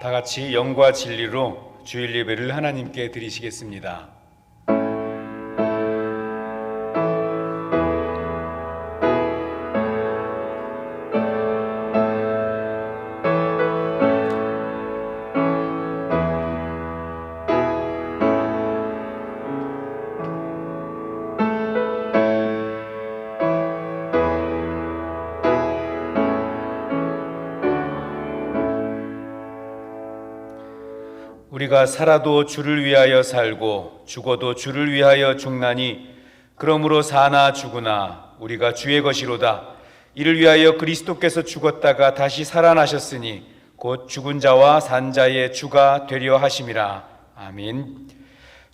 다 같이 영과 진리로 주일 예배를 하나님께 드리시겠습니다. 우리가 살아도 주를 위하여 살고 죽어도 주를 위하여 죽나니 그러므로 사나 죽으나 우리가 주의 것이로다. 이를 위하여 그리스도께서 죽었다가 다시 살아나셨으니 곧 죽은 자와 산 자의 주가 되려 하심이라. 아멘.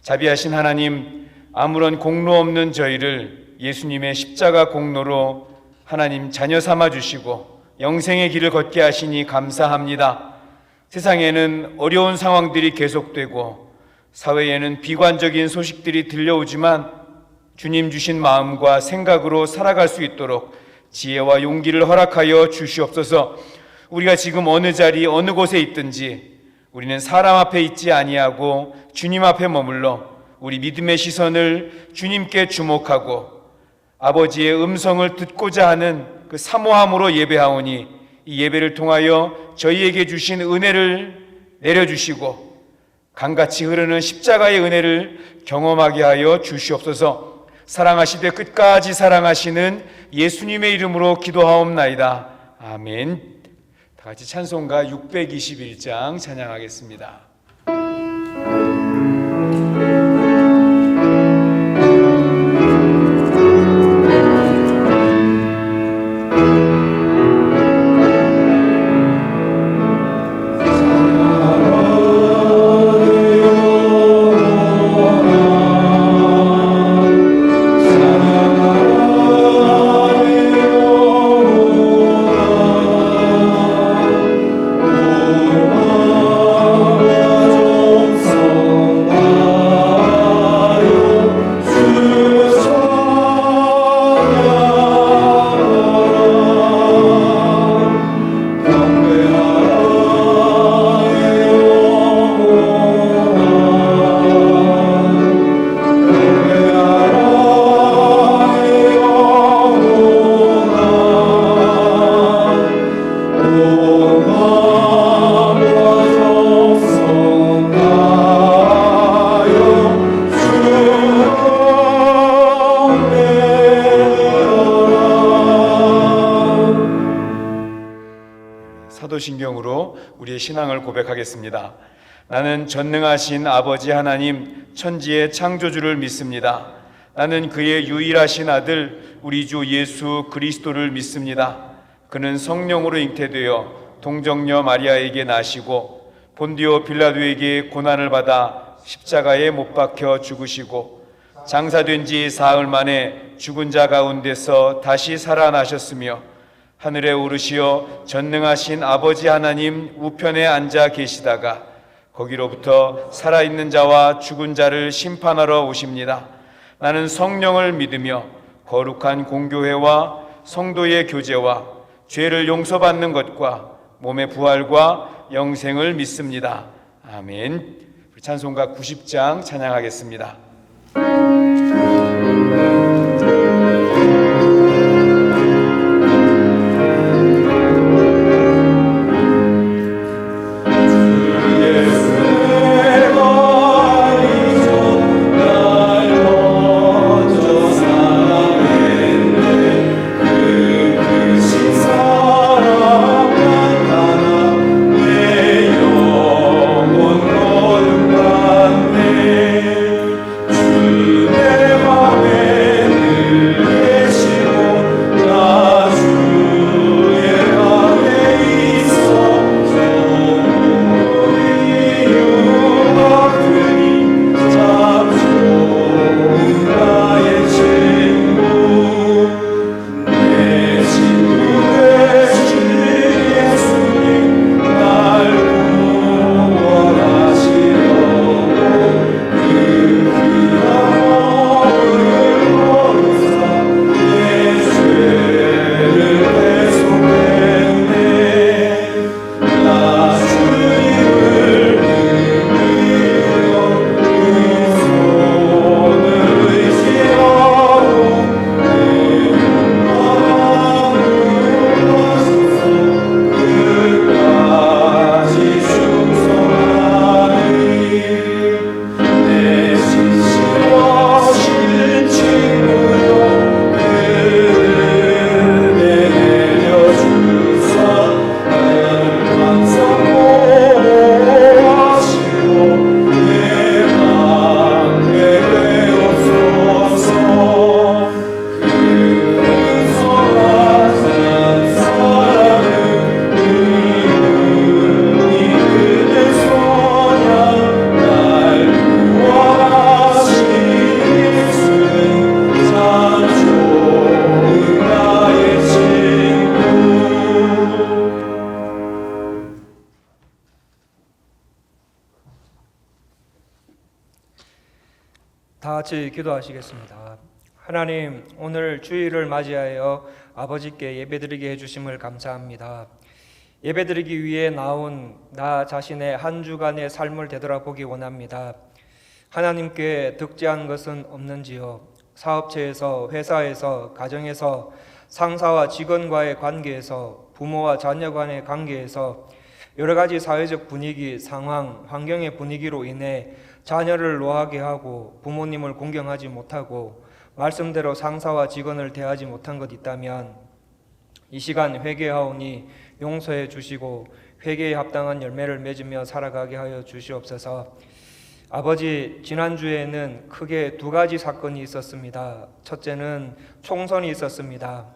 자비하신 하나님, 아무런 공로 없는 저희를 예수님의 십자가 공로로 하나님 자녀 삼아 주시고 영생의 길을 걷게 하시니 감사합니다. 세상에는 어려운 상황들이 계속되고 사회에는 비관적인 소식들이 들려오지만 주님 주신 마음과 생각으로 살아갈 수 있도록 지혜와 용기를 허락하여 주시옵소서. 우리가 지금 어느 자리 어느 곳에 있든지 우리는 사람 앞에 있지 아니하고 주님 앞에 머물러 우리 믿음의 시선을 주님께 주목하고 아버지의 음성을 듣고자 하는 그 사모함으로 예배하오니 이 예배를 통하여 저희에게 주신 은혜를 내려주시고 강같이 흐르는 십자가의 은혜를 경험하게 하여 주시옵소서. 사랑하시되 끝까지 사랑하시는 예수님의 이름으로 기도하옵나이다. 아멘. 다 같이 찬송가 621장 찬양하겠습니다. 사도신경으로 우리의 신앙을 고백하겠습니다. 나는 전능하신 아버지 하나님 천지의 창조주를 믿습니다. 나는 그의 유일하신 아들 우리 주 예수 그리스도를 믿습니다. 그는 성령으로 잉태되어 동정녀 마리아에게 나시고 본디오 빌라도에게 고난을 받아 십자가에 못 박혀 죽으시고 장사된 지 사흘 만에 죽은 자 가운데서 다시 살아나셨으며 하늘에 오르시어 전능하신 아버지 하나님 우편에 앉아 계시다가 거기로부터 살아있는 자와 죽은 자를 심판하러 오십니다. 나는 성령을 믿으며 거룩한 공교회와 성도의 교제와 죄를 용서받는 것과 몸의 부활과 영생을 믿습니다. 아멘. 찬송가 90장 찬양하겠습니다. 다 같이 기도하시겠습니다. 하나님, 오늘 주일을 맞이하여 아버지께 예배드리게 해주심을 감사합니다. 예배드리기 위해 나온 나 자신의 한 주간의 삶을 되돌아보기 원합니다. 하나님께 득지한 것은 없는지요? 사업체에서, 회사에서, 가정에서, 상사와 직원과의 관계에서, 부모와 자녀 간의 관계에서, 여러 가지 사회적 분위기, 상황, 환경의 분위기로 인해 자녀를 노하게 하고 부모님을 공경하지 못하고 말씀대로 상사와 직원을 대하지 못한 것 있다면 이 시간 회개하오니 용서해 주시고 회개에 합당한 열매를 맺으며 살아가게 하여 주시옵소서. 아버지, 지난주에는 크게 두 가지 사건이 있었습니다. 첫째는 총선이 있었습니다.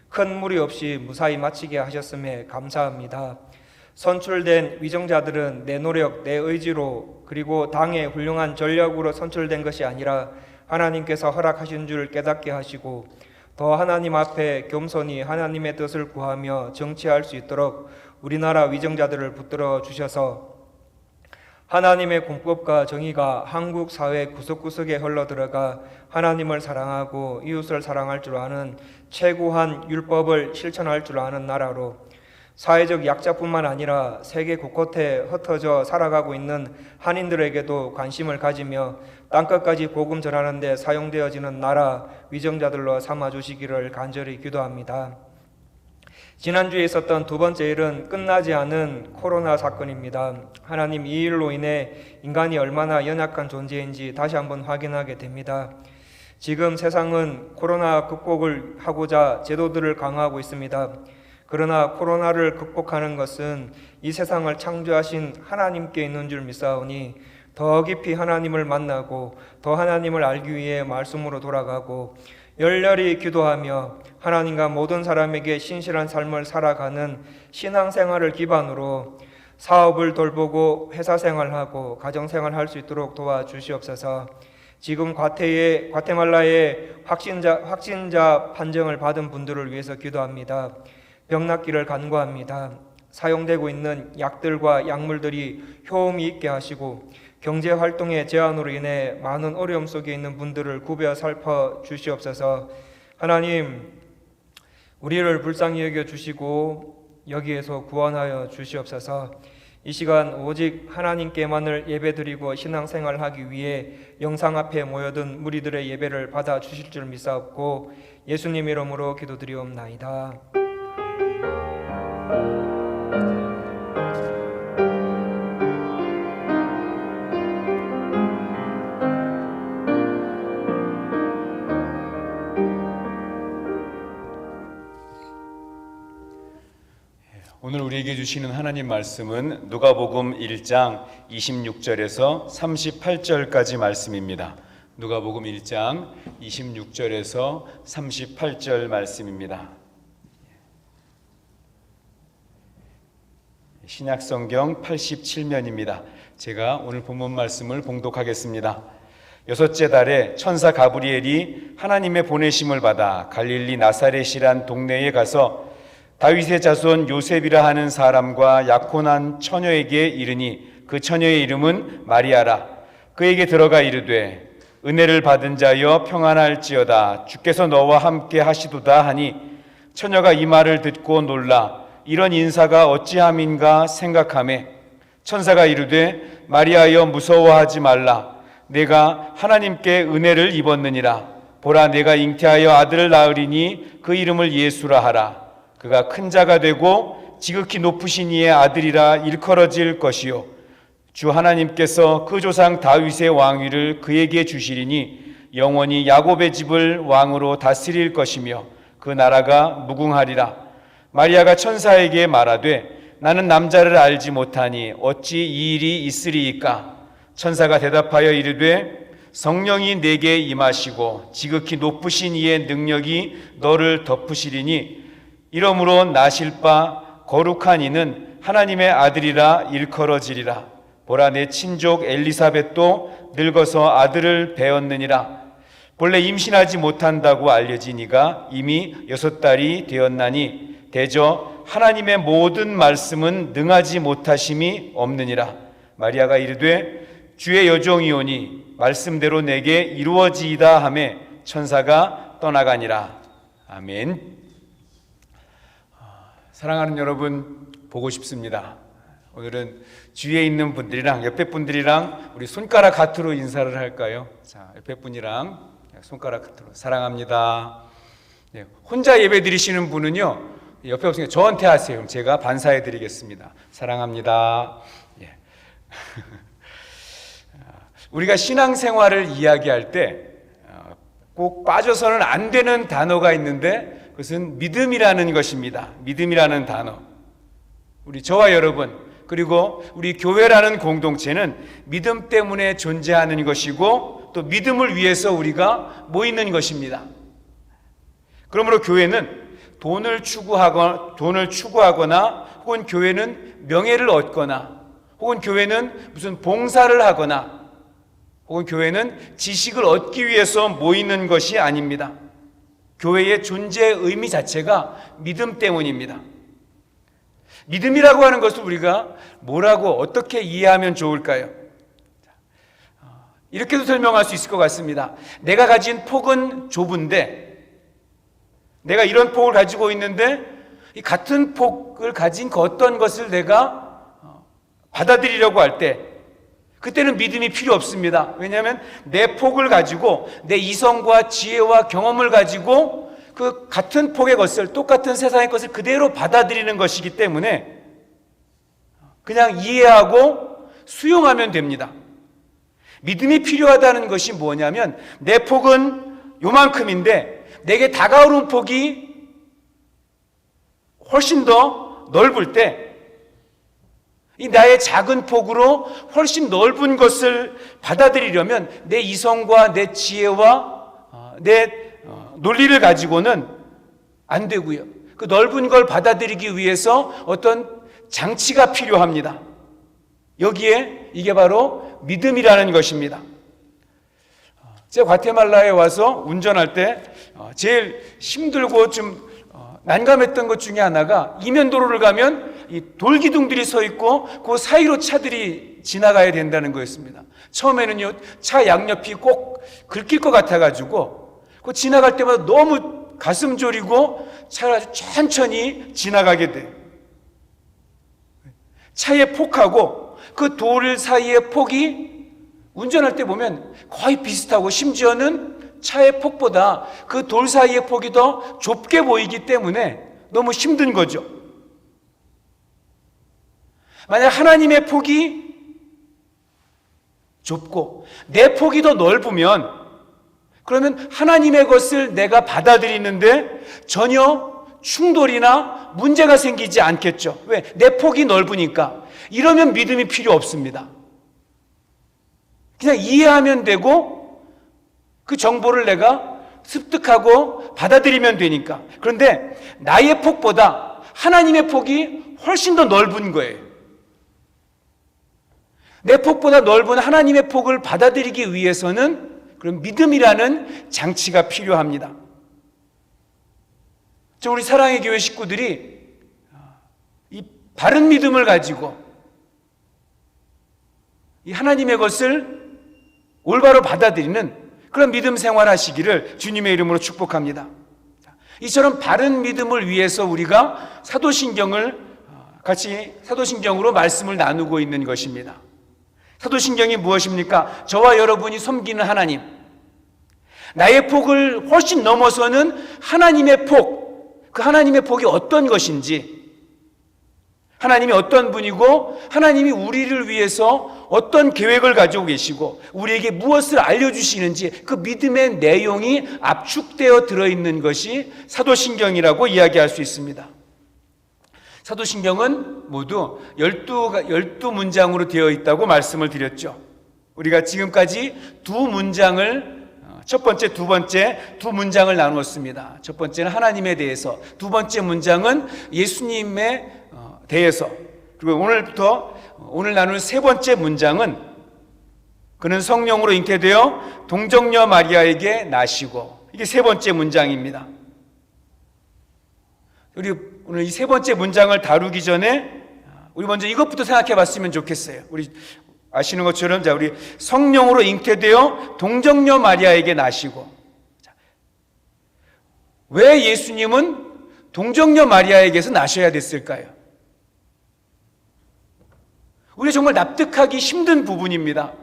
큰 무리 없이 무사히 마치게 하셨음에 감사합니다. 선출된 위정자들은 내 노력, 내 의지로 그리고 당의 훌륭한 전략으로 선출된 것이 아니라 하나님께서 허락하신 줄 깨닫게 하시고 더 하나님 앞에 겸손히 하나님의 뜻을 구하며 정치할 수 있도록 우리나라 위정자들을 붙들어 주셔서 하나님의 공법과 정의가 한국 사회 구석구석에 흘러들어가 하나님을 사랑하고 이웃을 사랑할 줄 아는 최고한 율법을 실천할 줄 아는 나라로 사회적 약자뿐만 아니라 세계 곳곳에 흩어져 살아가고 있는 한인들에게도 관심을 가지며 땅끝까지 복음 전하는 데 사용되어지는 나라 위정자들로 삼아주시기를 간절히 기도합니다. 지난주에 있었던 두 번째 일은 끝나지 않은 코로나 사건입니다. 하나님, 이 일로 인해 인간이 얼마나 연약한 존재인지 다시 한번 확인하게 됩니다. 지금 세상은 코로나 극복을 하고자 제도들을 강화하고 있습니다. 그러나 코로나를 극복하는 것은 이 세상을 창조하신 하나님께 있는 줄 믿사오니 더 깊이 하나님을 만나고 더 하나님을 알기 위해 말씀으로 돌아가고 열렬히 기도하며 하나님과 모든 사람에게 신실한 삶을 살아가는 신앙생활을 기반으로 사업을 돌보고 회사 생활하고 가정생활 할 수 있도록 도와주시옵소서. 지금 과테말라의 확진자 판정을 받은 분들을 위해서 기도합니다. 병 낫기를 간구합니다. 사용되고 있는 약들과 약물들이 효험이 있게 하시고 경제활동의 제한으로 인해 많은 어려움 속에 있는 분들을 구벼 살펴 주시옵소서. 하나님, 우리를 불쌍히 여겨 주시고 여기에서 구원하여 주시옵소서. 이 시간 오직 하나님께만을 예배드리고 신앙생활하기 위해 영상 앞에 모여든 무리들의 예배를 받아 주실 줄 믿사옵고 예수님 이름으로 기도드리옵나이다. 오늘 우리에게 주시는 하나님 말씀은 누가복음 1장 26절에서 38절까지 말씀입니다. 누가복음 1장 26절에서 38절 말씀입니다. 신약성경 87면입니다. 제가 오늘 본문 말씀을 봉독하겠습니다. 여섯째 달에 천사 가브리엘이 하나님의 보내심을 받아 갈릴리 나사렛이란 동네에 가서 다윗의 자손 요셉이라 하는 사람과 약혼한 처녀에게 이르니 그 처녀의 이름은 마리아라. 그에게 들어가 이르되 은혜를 받은 자여 평안할지어다. 주께서 너와 함께 하시도다 하니 처녀가 이 말을 듣고 놀라 이런 인사가 어찌함인가 생각하매 천사가 이르되 마리아여 무서워하지 말라. 내가 하나님께 은혜를 입었느니라. 보라, 내가 잉태하여 아들을 낳으리니 그 이름을 예수라 하라. 그가 큰 자가 되고 지극히 높으신 이의 아들이라 일컬어질 것이요 주 하나님께서 그 조상 다윗의 왕위를 그에게 주시리니 영원히 야곱의 집을 왕으로 다스릴 것이며 그 나라가 무궁하리라. 마리아가 천사에게 말하되 나는 남자를 알지 못하니 어찌 이 일이 있으리이까. 천사가 대답하여 이르되 성령이 내게 임하시고 지극히 높으신 이의 능력이 너를 덮으시리니 이러므로 나실 바 거룩한 이는 하나님의 아들이라 일컬어지리라. 보라, 내 친족 엘리사벳도 늙어서 아들을 배었느니라. 본래 임신하지 못한다고 알려진 이가 이미 6달이 되었나니 대저 하나님의 모든 말씀은 능하지 못하심이 없느니라. 마리아가 이르되 주의 여종이오니 말씀대로 내게 이루어지이다 하매 천사가 떠나가니라. 아멘. 사랑하는 여러분, 보고 싶습니다. 오늘은 주위에 있는 분들이랑 옆에 분들이랑 우리 손가락 하트로 인사를 할까요? 자, 옆에 분이랑 손가락 하트로 사랑합니다. 네, 혼자 예배 드리시는 분은요, 옆에 없으니까 저한테 하세요. 그럼 제가 반사해 드리겠습니다. 사랑합니다. 예. 우리가 신앙생활을 이야기할 때 꼭 빠져서는 안 되는 단어가 있는데 그것은 믿음이라는 것입니다. 믿음이라는 단어. 우리 저와 여러분, 그리고 우리 교회라는 공동체는 믿음 때문에 존재하는 것이고 또 믿음을 위해서 우리가 모이는 것입니다. 그러므로 교회는 돈을 추구하거나 혹은 교회는 명예를 얻거나 혹은 교회는 무슨 봉사를 하거나 혹은 교회는 지식을 얻기 위해서 모이는 것이 아닙니다. 교회의 존재의 의미 자체가 믿음 때문입니다. 믿음이라고 하는 것을 우리가 뭐라고 어떻게 이해하면 좋을까요? 이렇게도 설명할 수 있을 것 같습니다. 내가 가진 폭은 좁은데 내가 이런 폭을 가지고 있는데 이 같은 폭을 가진 그 어떤 것을 내가 받아들이려고 할 때 그때는 믿음이 필요 없습니다. 왜냐하면 내 폭을 가지고 내 이성과 지혜와 경험을 가지고 그 같은 폭의 것을, 똑같은 세상의 것을 그대로 받아들이는 것이기 때문에 그냥 이해하고 수용하면 됩니다. 믿음이 필요하다는 것이 뭐냐면 내 폭은 요만큼인데 내게 다가오는 폭이 훨씬 더 넓을 때 이 나의 작은 폭으로 훨씬 넓은 것을 받아들이려면 내 이성과 내 지혜와 내 논리를 가지고는 안 되고요. 그 넓은 걸 받아들이기 위해서 어떤 장치가 필요합니다. 여기에 이게 바로 믿음이라는 것입니다. 제가 과테말라에 와서 운전할 때 제일 힘들고 좀 난감했던 것 중에 하나가 이면도로를 가면 이 돌기둥들이 서 있고 그 사이로 차들이 지나가야 된다는 거였습니다. 처음에는요, 차 양옆이 꼭 긁힐 것 같아가지고 그 지나갈 때마다 너무 가슴 졸이고 차가 아주 천천히 지나가게 돼요. 차의 폭하고 그 돌 사이의 폭이 운전할 때 보면 거의 비슷하고 심지어는 차의 폭보다 그 돌 사이의 폭이 더 좁게 보이기 때문에 너무 힘든 거죠. 만약 하나님의 폭이 좁고 내 폭이 더 넓으면 그러면 하나님의 것을 내가 받아들이는데 전혀 충돌이나 문제가 생기지 않겠죠. 왜? 내 폭이 넓으니까. 이러면 믿음이 필요 없습니다. 그냥 이해하면 되고 그 정보를 내가 습득하고 받아들이면 되니까. 그런데 나의 폭보다 하나님의 폭이 훨씬 더 넓은 거예요. 내 폭보다 넓은 하나님의 폭을 받아들이기 위해서는 그런 믿음이라는 장치가 필요합니다. 우리 사랑의 교회 식구들이 이 바른 믿음을 가지고 이 하나님의 것을 올바로 받아들이는 그런 믿음 생활 하시기를 주님의 이름으로 축복합니다. 이처럼 바른 믿음을 위해서 우리가 사도신경을 같이 사도신경으로 말씀을 나누고 있는 것입니다. 사도신경이 무엇입니까? 저와 여러분이 섬기는 하나님, 나의 폭을 훨씬 넘어서는 하나님의 폭, 그 하나님의 폭이 어떤 것인지, 하나님이 어떤 분이고 하나님이 우리를 위해서 어떤 계획을 가지고 계시고 우리에게 무엇을 알려주시는지 그 믿음의 내용이 압축되어 들어있는 것이 사도신경이라고 이야기할 수 있습니다. 사도신경은 모두 12문장으로 되어 있다고 말씀을 드렸죠. 우리가 지금까지 두 문장을 첫 번째, 두 번째 두 문장을 나누었습니다. 첫 번째는 하나님에 대해서, 두 번째 문장은 예수님에 대해서, 그리고 오늘 나눌 세 번째 문장은 그는 성령으로 잉태되어 동정녀 마리아에게 나시고, 이게 세 번째 문장입니다. 우리 오늘 이 세 번째 문장을 다루기 전에 우리 먼저 이것부터 생각해 봤으면 좋겠어요. 우리 아시는 것처럼 자, 우리 성령으로 잉태되어 동정녀 마리아에게 나시고, 왜 예수님은 동정녀 마리아에게서 나셔야 됐을까요? 우리 정말 납득하기 힘든 부분입니다.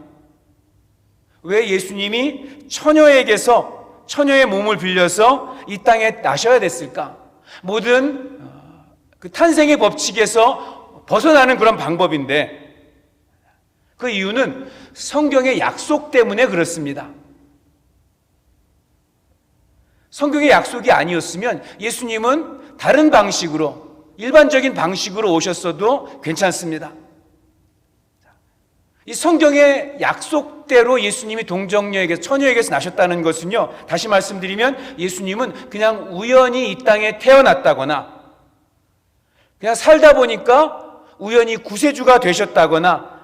왜 예수님이 처녀에게서 처녀의 몸을 빌려서 이 땅에 나셔야 됐을까? 모든 그 탄생의 법칙에서 벗어나는 그런 방법인데, 그 이유는 성경의 약속 때문에 그렇습니다. 성경의 약속이 아니었으면 예수님은 다른 방식으로, 일반적인 방식으로 오셨어도 괜찮습니다. 이 성경의 약속대로 예수님이 동정녀에게서, 처녀에게서 나셨다는 것은요, 다시 말씀드리면 예수님은 그냥 우연히 이 땅에 태어났다거나, 그냥 살다 보니까 우연히 구세주가 되셨다거나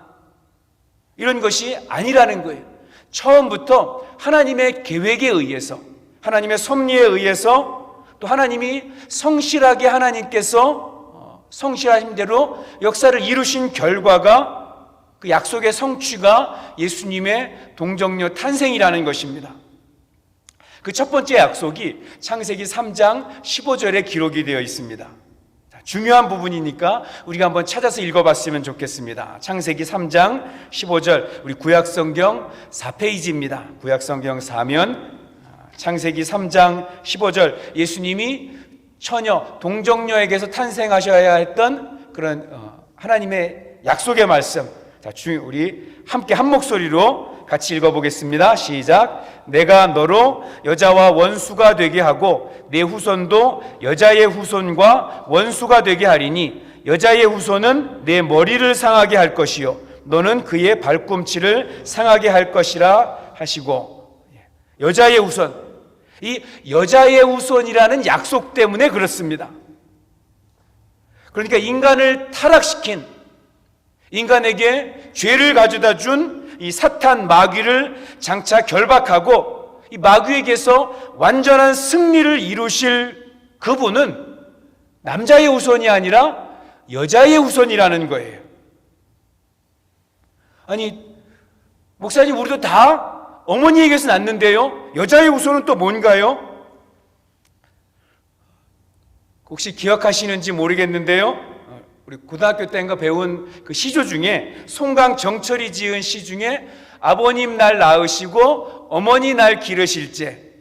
이런 것이 아니라는 거예요. 처음부터 하나님의 계획에 의해서, 하나님의 섭리에 의해서, 또 하나님이 성실하게 하나님께서 성실하신 대로 역사를 이루신 결과가, 그 약속의 성취가 예수님의 동정녀 탄생이라는 것입니다. 그 첫 번째 약속이 창세기 3장 15절에 기록이 되어 있습니다. 중요한 부분이니까 우리가 한번 찾아서 읽어봤으면 좋겠습니다. 창세기 3장 15절, 우리 구약성경 4페이지입니다. 구약성경 4면 창세기 3장 15절, 예수님이 처녀 동정녀에게서 탄생하셔야 했던 그런 하나님의 약속의 말씀. 자, 우리 함께 한 목소리로 같이 읽어보겠습니다. 시작. 내가 너로 여자와 원수가 되게 하고 내 후손도 여자의 후손과 원수가 되게 하리니 여자의 후손은 내 머리를 상하게 할 것이요 너는 그의 발꿈치를 상하게 할 것이라 하시고, 여자의 후손, 이 여자의 후손이라는 약속 때문에 그렇습니다. 그러니까 인간을 타락시킨, 인간에게 죄를 가져다 준 이 사탄 마귀를 장차 결박하고 이 마귀에게서 완전한 승리를 이루실 그분은 남자의 후손이 아니라 여자의 후손이라는 거예요. 아니, 목사님, 우리도 다 어머니에게서 났는데요, 여자의 후손은 또 뭔가요? 혹시 기억하시는지 모르겠는데요, 우리 고등학교 때인가 배운 그 시조 중에, 송강정철이 지은 시 중에 아버님 날 낳으시고 어머니 날 기르실제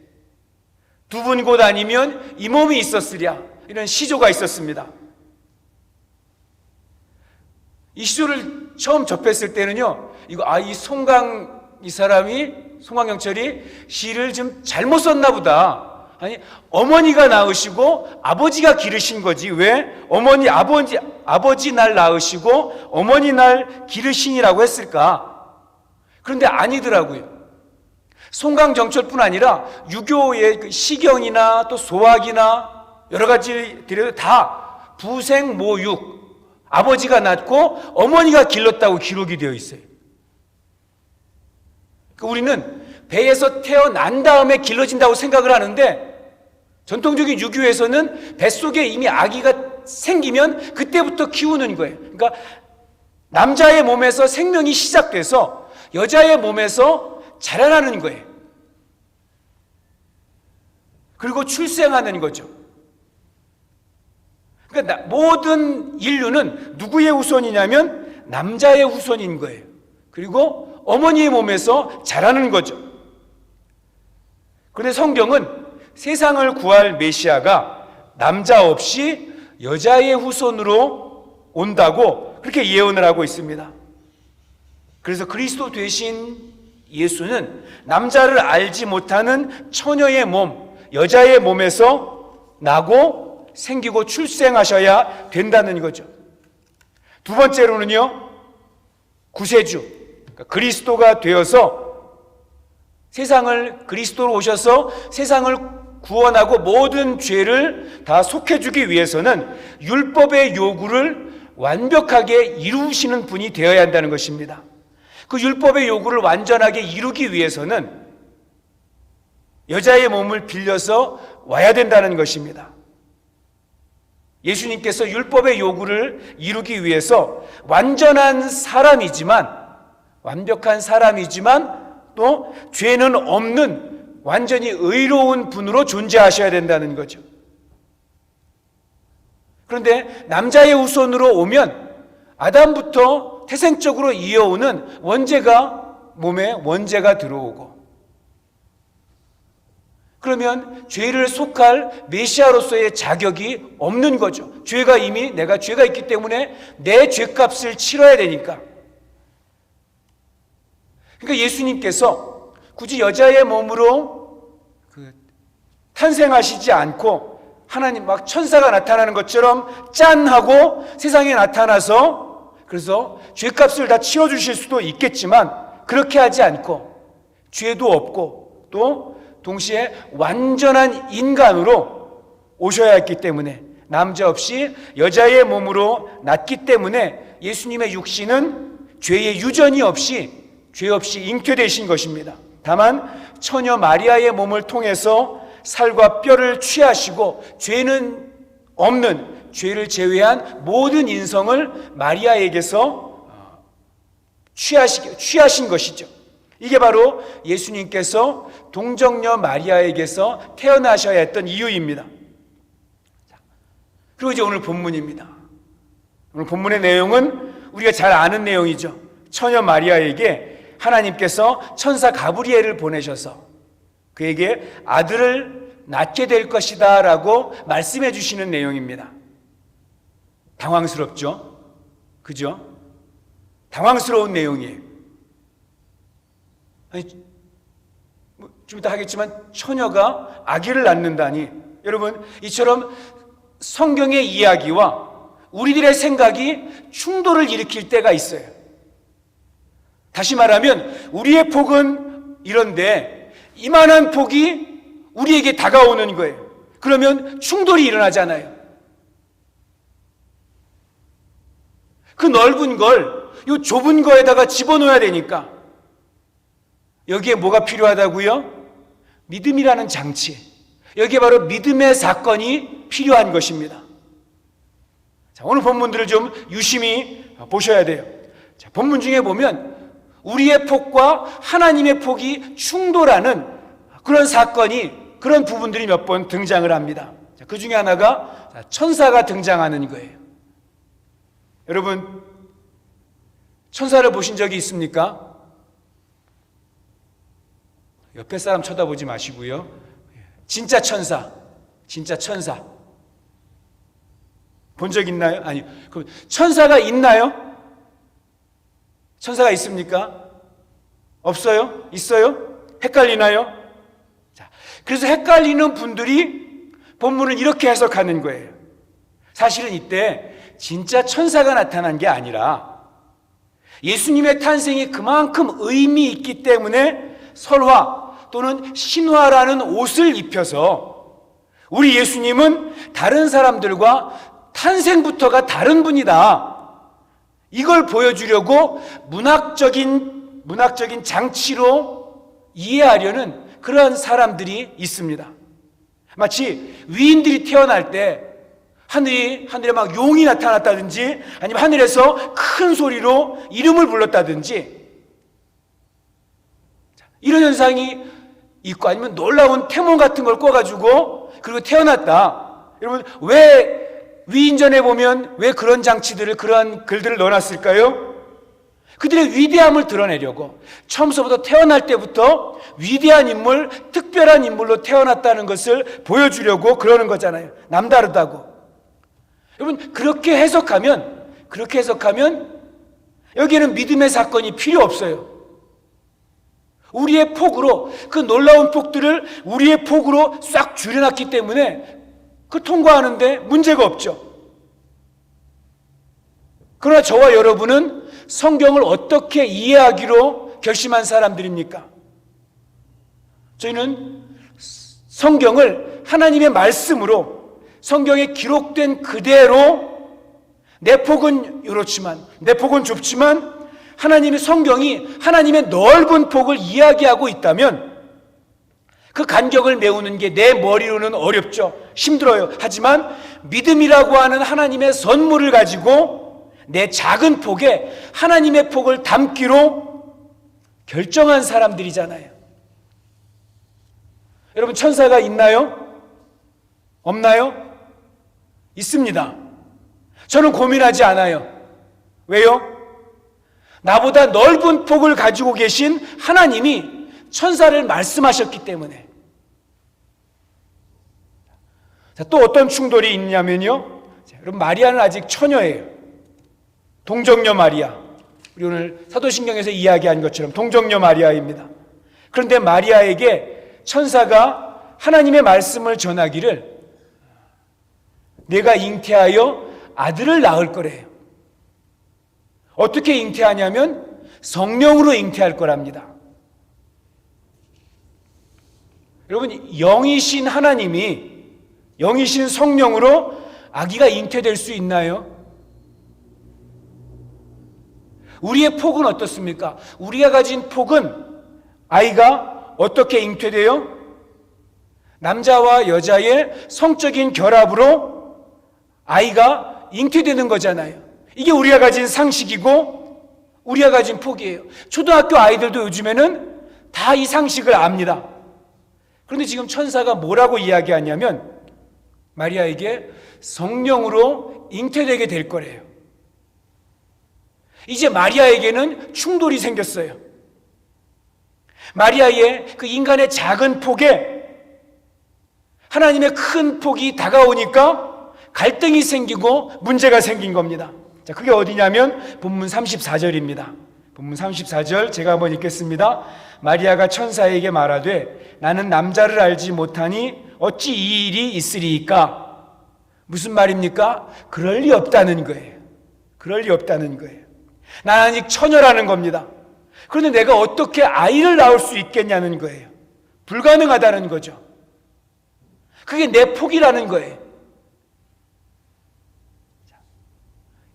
두 분 곧 아니면 이 몸이 있었으랴, 이런 시조가 있었습니다. 이 시조를 처음 접했을 때는요, 이 송강정철이 시를 좀 잘못 썼나 보다. 아니, 어머니가 낳으시고 아버지가 기르신 거지, 왜 아버지 날 낳으시고 어머니 날 기르신이라고 했을까? 그런데 아니더라고요. 송강정철뿐 아니라 유교의 시경이나 또 소학이나 여러 가지들에도 다 부생모육, 아버지가 낳고 어머니가 길렀다고 기록이 되어 있어요. 우리는 배에서 태어난 다음에 길러진다고 생각을 하는데, 전통적인 유교에서는 뱃속에 이미 아기가 생기면 그때부터 키우는 거예요. 그러니까 남자의 몸에서 생명이 시작돼서 여자의 몸에서 자라나는 거예요. 그리고 출생하는 거죠. 그러니까 모든 인류는 누구의 후손이냐면 남자의 후손인 거예요. 그리고 어머니의 몸에서 자라는 거죠. 그런데 성경은 세상을 구할 메시아가 남자 없이 여자의 후손으로 온다고 그렇게 예언을 하고 있습니다. 그래서 그리스도 되신 예수는 남자를 알지 못하는 처녀의 몸, 여자의 몸에서 나고 생기고 출생하셔야 된다는 거죠. 두 번째로는요, 구세주, 그러니까 그리스도가 되어서 그리스도로 오셔서 세상을 구원하고 모든 죄를 다 속해주기 위해서는 율법의 요구를 완벽하게 이루시는 분이 되어야 한다는 것입니다. 그 율법의 요구를 완전하게 이루기 위해서는 여자의 몸을 빌려서 와야 된다는 것입니다. 예수님께서 율법의 요구를 이루기 위해서 완전한 사람이지만 완벽한 사람이지만 또 죄는 없는 완전히 의로운 분으로 존재하셔야 된다는 거죠. 그런데 남자의 후손으로 오면 아담부터 태생적으로 이어오는 몸에 원죄가 들어오고, 그러면 죄를 속할 메시아로서의 자격이 없는 거죠. 내가 죄가 있기 때문에 내 죄값을 치러야 되니까. 그러니까 예수님께서 굳이 여자의 몸으로 탄생하시지 않고 하나님 막 천사가 나타나는 것처럼 짠 하고 세상에 나타나서 그래서 죄값을 다 치러주실 수도 있겠지만, 그렇게 하지 않고 죄도 없고 또 동시에 완전한 인간으로 오셔야 했기 때문에, 남자 없이 여자의 몸으로 났기 때문에 예수님의 육신은 죄의 유전이 없이, 죄 없이 잉태되신 것입니다. 다만 처녀 마리아의 몸을 통해서 살과 뼈를 취하시고 죄는 없는, 죄를 제외한 모든 인성을 마리아에게서 취하신 것이죠. 이게 바로 예수님께서 동정녀 마리아에게서 태어나셔야 했던 이유입니다. 그리고 이제 오늘 본문입니다. 오늘 본문의 내용은 우리가 잘 아는 내용이죠. 처녀 마리아에게 하나님께서 천사 가브리엘을 보내셔서 그에게 아들을 낳게 될 것이다 라고 말씀해 주시는 내용입니다. 당황스럽죠? 그죠? 당황스러운 내용이에요. 아니, 좀 이따 하겠지만 처녀가 아기를 낳는다니, 여러분, 이처럼 성경의 이야기와 우리들의 생각이 충돌을 일으킬 때가 있어요. 다시 말하면 우리의 복은 이런데 이만한 복이 우리에게 다가오는 거예요. 그러면 충돌이 일어나잖아요. 그 넓은 걸 이 좁은 거에다가 집어넣어야 되니까 여기에 뭐가 필요하다고요? 믿음이라는 장치. 여기에 바로 믿음의 사건이 필요한 것입니다. 자, 오늘 본문들을 좀 유심히 보셔야 돼요. 자, 본문 중에 보면 우리의 폭과 하나님의 폭이 충돌하는 그런 사건이, 그런 부분들이 몇 번 등장을 합니다. 자, 그 중에 하나가 천사가 등장하는 거예요. 여러분, 천사를 보신 적이 있습니까? 옆에 사람 쳐다보지 마시고요. 진짜 천사 본 적 있나요? 아니, 그럼 천사가 있나요? 천사가 있습니까? 없어요? 있어요? 헷갈리나요? 자, 그래서 헷갈리는 분들이 본문을 이렇게 해석하는 거예요. 사실은 이때 진짜 천사가 나타난 게 아니라 예수님의 탄생이 그만큼 의미 있기 때문에 설화 또는 신화라는 옷을 입혀서 우리 예수님은 다른 사람들과 탄생부터가 다른 분이다, 이걸 보여주려고 문학적인 장치로 이해하려는 그런 사람들이 있습니다. 마치 위인들이 태어날 때 하늘에 막 용이 나타났다든지, 아니면 하늘에서 큰 소리로 이름을 불렀다든지, 이런 현상이 있고, 아니면 놀라운 태몽 같은 걸 꿔가지고 그리고 태어났다. 여러분, 왜 위인전에 보면 왜 그런 장치들을, 그런 글들을 넣어놨을까요? 그들의 위대함을 드러내려고, 처음서부터 태어날 때부터 위대한 인물, 특별한 인물로 태어났다는 것을 보여주려고 그러는 거잖아요. 남다르다고. 여러분, 그렇게 해석하면 여기에는 믿음의 사건이 필요 없어요. 우리의 폭으로, 그 놀라운 폭들을 우리의 폭으로 싹 줄여놨기 때문에 그 통과하는데 문제가 없죠. 그러나 저와 여러분은 성경을 어떻게 이해하기로 결심한 사람들입니까? 저희는 성경을 하나님의 말씀으로, 성경에 기록된 그대로, 내 폭은 이렇지만, 내 폭은 좁지만 하나님의 성경이 하나님의 넓은 폭을 이야기하고 있다면 그 간격을 메우는 게 내 머리로는 어렵죠. 힘들어요. 하지만 믿음이라고 하는 하나님의 선물을 가지고 내 작은 폭에 하나님의 폭을 담기로 결정한 사람들이잖아요. 여러분, 천사가 있나요? 없나요? 있습니다. 저는 고민하지 않아요. 왜요? 나보다 넓은 폭을 가지고 계신 하나님이 천사를 말씀하셨기 때문에. 자, 또 어떤 충돌이 있냐면요. 자, 여러분, 마리아는 아직 처녀예요. 동정녀 마리아. 우리 오늘 사도신경에서 이야기한 것처럼 동정녀 마리아입니다. 그런데 마리아에게 천사가 하나님의 말씀을 전하기를 내가 잉태하여 아들을 낳을 거래요. 어떻게 잉태하냐면 성령으로 잉태할 거랍니다. 여러분, 영이신 하나님이 영이신 성령으로 아기가 잉태될 수 있나요? 우리의 폭은 어떻습니까? 우리가 가진 폭은 아이가 어떻게 잉태돼요? 남자와 여자의 성적인 결합으로 아이가 잉태되는 거잖아요. 이게 우리가 가진 상식이고 우리가 가진 폭이에요. 초등학교 아이들도 요즘에는 다 이 상식을 압니다. 그런데 지금 천사가 뭐라고 이야기하냐면 마리아에게 성령으로 잉태되게 될 거래요. 이제 마리아에게는 충돌이 생겼어요. 마리아의 그 인간의 작은 폭에 하나님의 큰 폭이 다가오니까 갈등이 생기고 문제가 생긴 겁니다. 자, 그게 어디냐면 본문 34절입니다. 본문 34절 제가 한번 읽겠습니다. 마리아가 천사에게 말하되 나는 남자를 알지 못하니 어찌 이 일이 있으리이까? 무슨 말입니까? 그럴 리 없다는 거예요. 그럴 리 없다는 거예요. 난 아직 처녀라는 겁니다. 그런데 내가 어떻게 아이를 낳을 수 있겠냐는 거예요. 불가능하다는 거죠. 그게 내 폭이라는 거예요.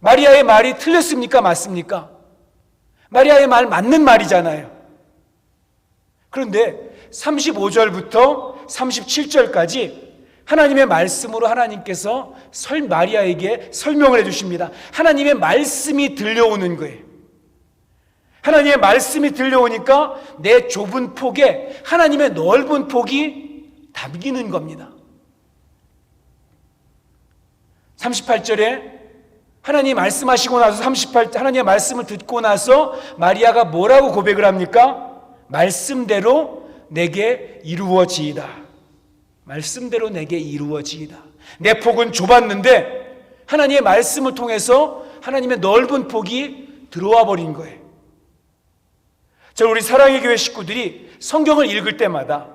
마리아의 말이 틀렸습니까? 맞습니까? 마리아의 말 맞는 말이잖아요. 그런데 35절부터 37절까지 하나님의 말씀으로 하나님께서 마리아에게 설명을 해주십니다. 하나님의 말씀이 들려오는 거예요. 하나님의 말씀이 들려오니까 내 좁은 폭에 하나님의 넓은 폭이 담기는 겁니다. 38절에 하나님이 말씀하시고 나서 하나님의 말씀을 듣고 나서 마리아가 뭐라고 고백을 합니까? 말씀대로 내게 이루어지이다. 말씀대로 내게 이루어지이다. 내 폭은 좁았는데 하나님의 말씀을 통해서 하나님의 넓은 폭이 들어와 버린 거예요. 우리 사랑의 교회 식구들이 성경을 읽을 때마다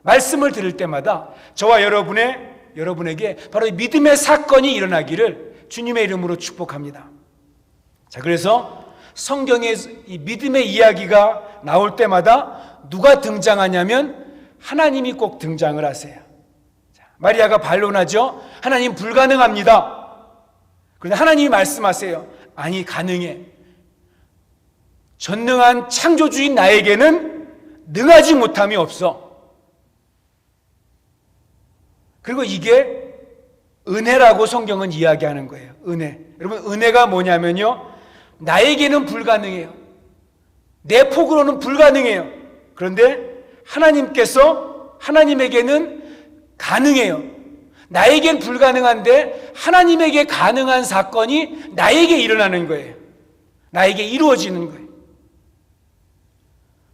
말씀을 들을 때마다 저와 여러분에게 바로 믿음의 사건이 일어나기를 주님의 이름으로 축복합니다. 자, 그래서 성경에 이 믿음의 이야기가 나올 때마다 누가 등장하냐면 하나님이 꼭 등장을 하세요. 자, 마리아가 반론하죠. 하나님 불가능합니다. 그런데 하나님이 말씀하세요. 아니, 가능해. 전능한 창조주인 나에게는 능하지 못함이 없어. 그리고 이게 은혜라고 성경은 이야기하는 거예요. 은혜. 여러분, 은혜가 뭐냐면요, 나에게는 불가능해요. 내 폭으로는 불가능해요. 그런데 하나님에게는 가능해요. 나에겐 불가능한데 하나님에게 가능한 사건이 나에게 일어나는 거예요. 나에게 이루어지는 거예요.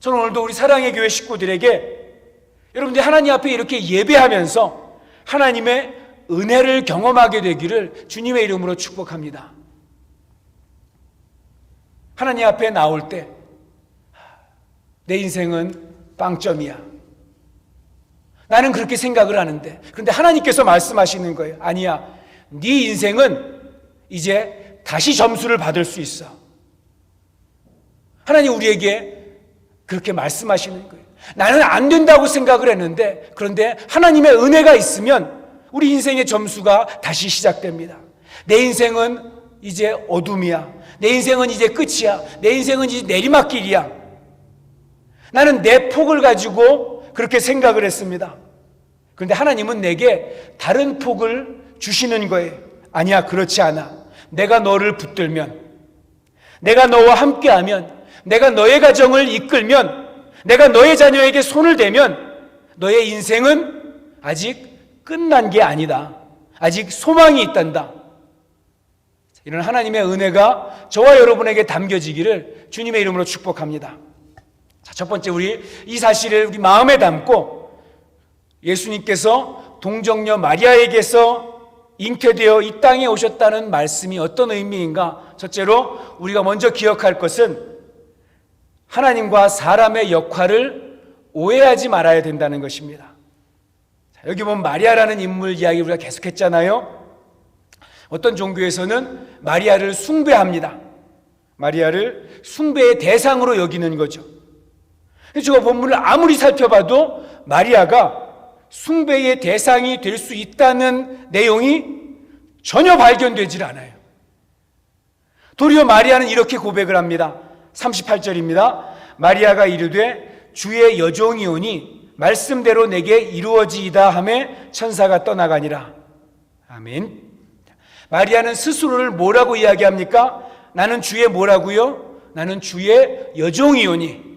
저는 오늘도 우리 사랑의 교회 식구들에게 여러분들이 하나님 앞에 이렇게 예배하면서 하나님의 은혜를 경험하게 되기를 주님의 이름으로 축복합니다. 하나님 앞에 나올 때 내 인생은 빵점이야. 나는 그렇게 생각을 하는데, 그런데 하나님께서 말씀하시는 거예요. 아니야, 네 인생은 이제 다시 점수를 받을 수 있어. 하나님 우리에게 그렇게 말씀하시는 거예요. 나는 안 된다고 생각을 했는데, 그런데 하나님의 은혜가 있으면 우리 인생의 점수가 다시 시작됩니다. 내 인생은 이제 어둠이야. 내 인생은 이제 끝이야. 내 인생은 이제 내리막길이야. 나는 내 폭을 가지고 그렇게 생각을 했습니다. 그런데 하나님은 내게 다른 폭을 주시는 거예요. 아니야, 그렇지 않아. 내가 너를 붙들면, 내가 너와 함께하면 내가 너의 가정을 이끌면, 내가 너의 자녀에게 손을 대면 너의 인생은 아직 끝난 게 아니다. 아직 소망이 있단다. 이런 하나님의 은혜가 저와 여러분에게 담겨지기를 주님의 이름으로 축복합니다. 자, 첫 번째, 우리 이 사실을 우리 마음에 담고 예수님께서 동정녀 마리아에게서 잉태되어 이 땅에 오셨다는 말씀이 어떤 의미인가? 첫째로 우리가 먼저 기억할 것은 하나님과 사람의 역할을 오해하지 말아야 된다는 것입니다. 자, 여기 보면 마리아라는 인물 이야기 우리가 계속했잖아요. 어떤 종교에서는 마리아를 숭배합니다. 마리아를 숭배의 대상으로 여기는 거죠. 제가 본문을 아무리 살펴봐도 마리아가 숭배의 대상이 될 수 있다는 내용이 전혀 발견되질 않아요. 도리어 마리아는 이렇게 고백을 합니다. 38절입니다. 마리아가 이르되 주의 여종이오니 말씀대로 내게 이루어지이다 하매 천사가 떠나가니라. 아멘. 마리아는 스스로를 뭐라고 이야기합니까? 나는 주의 뭐라고요? 나는 주의 여종이오니.